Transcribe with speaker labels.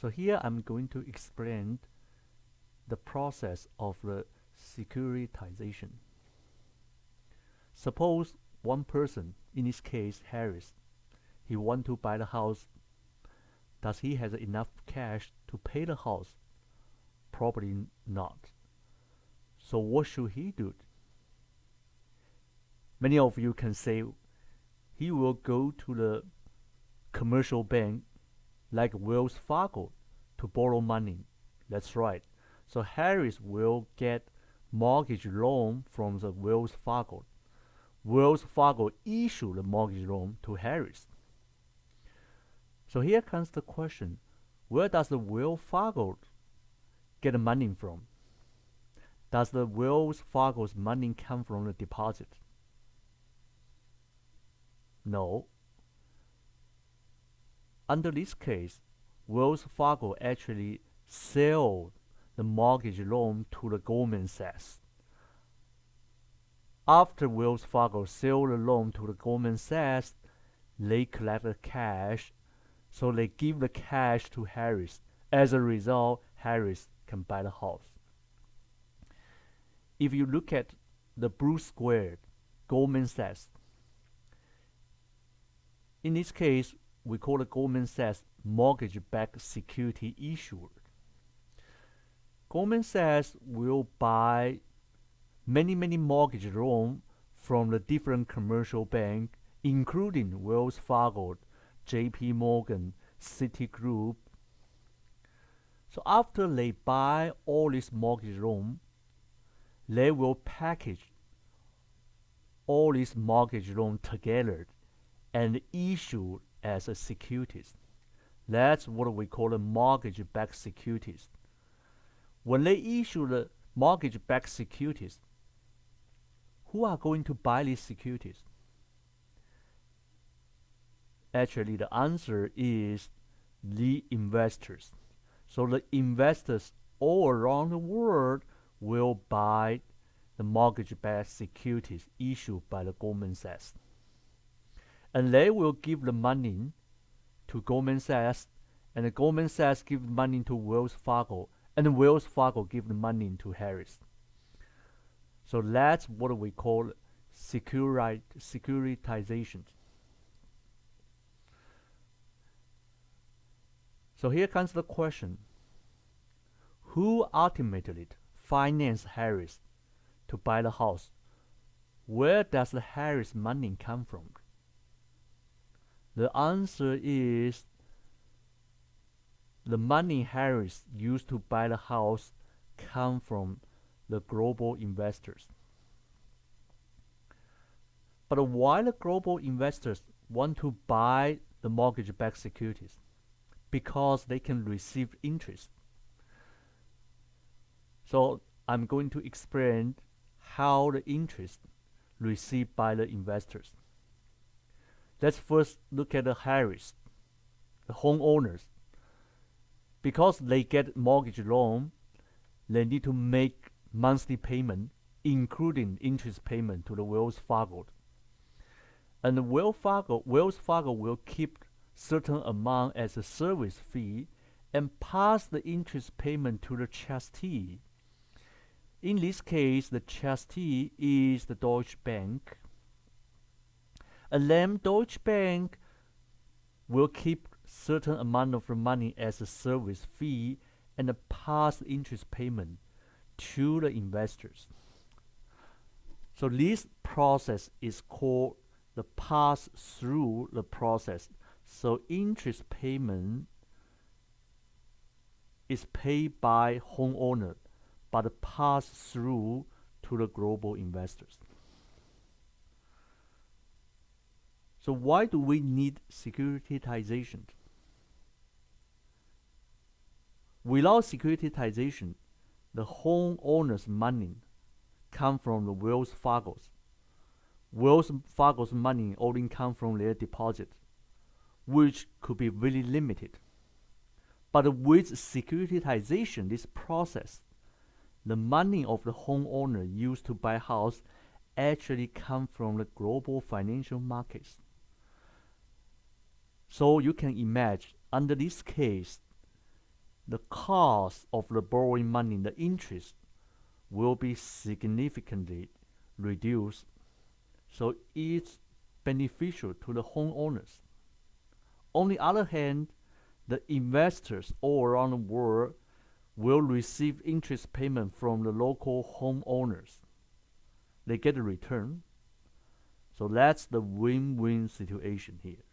Speaker 1: So here I'm going to explain the process of the securitization. Suppose one person, in this case Harris, he want to buy the house. Does he have enough cash to pay the house? Probably not. So what should he do? Many of you can say he will go to the commercial bank like Wells Fargo to borrow money. That's right. So Harris will get mortgage loan from the Wells Fargo. Wells Fargo issue the mortgage loan to Harris. So here comes the question: where does the Wells Fargo get the money from? Does the Wells Fargo's money come from the deposit? No. Under this case, Wells Fargo actually sold the mortgage loan to the Goldman Sachs. After Wells Fargo sold the loan to the Goldman Sachs, they collect the cash, so they give the cash to Harris. As a result, Harris can buy the house. If you look at the blue square, Goldman Sachs, in this case, we call the Goldman Sachs mortgage-backed security issuer. Goldman Sachs will buy many mortgage loans from the different commercial banks, including Wells Fargo, JP Morgan, Citigroup. So after they buy all these mortgage loans, they will package all these mortgage loans together and issue as a securities. That's what we call a mortgage-backed securities. When they issue the mortgage-backed securities, who are going to buy these securities? Actually, the answer is the investors. So the investors all around the world will buy the mortgage-backed securities issued by the Goldman Sachs. And they will give the money to Goldman Sachs, and the Goldman Sachs give money to Wells Fargo, and Wells Fargo give the money to Harris. So that's what we call securitization. So here comes the question: who ultimately financed Harris to buy the house? Where does the Harris money come from? The answer is the money Harris used to buy the house come from the global investors. But why the global investors want to buy the mortgage-backed securities? Because they can receive interest. So I'm going to explain how the interest received by the investors. Let's first look at the Harris, the homeowners. Because they get mortgage loan, they need to make monthly payment, including interest payment to the Wells Fargo. And the Wells Fargo will keep certain amount as a service fee and pass the interest payment to the trustee. In this case, the trustee is the Deutsche Bank. And then Deutsche Bank will keep certain amount of the money as a service fee and pass interest payment to the investors. So this process is called the pass-through the process. So interest payment is paid by homeowner, but pass through to the global investors. So why do we need securitization? Without securitization, the homeowner's money come from the Wells Fargo's. Wells Fargo's money only come from their deposit, which could be really limited. But with securitization, this process, the money of the homeowner used to buy house actually come from the global financial markets. So you can imagine, under this case, the cost of the borrowing money, the interest, will be significantly reduced. So it's beneficial to the homeowners. On the other hand, the investors all around the world will receive interest payment from the local homeowners. They get a return. So that's the win-win situation here.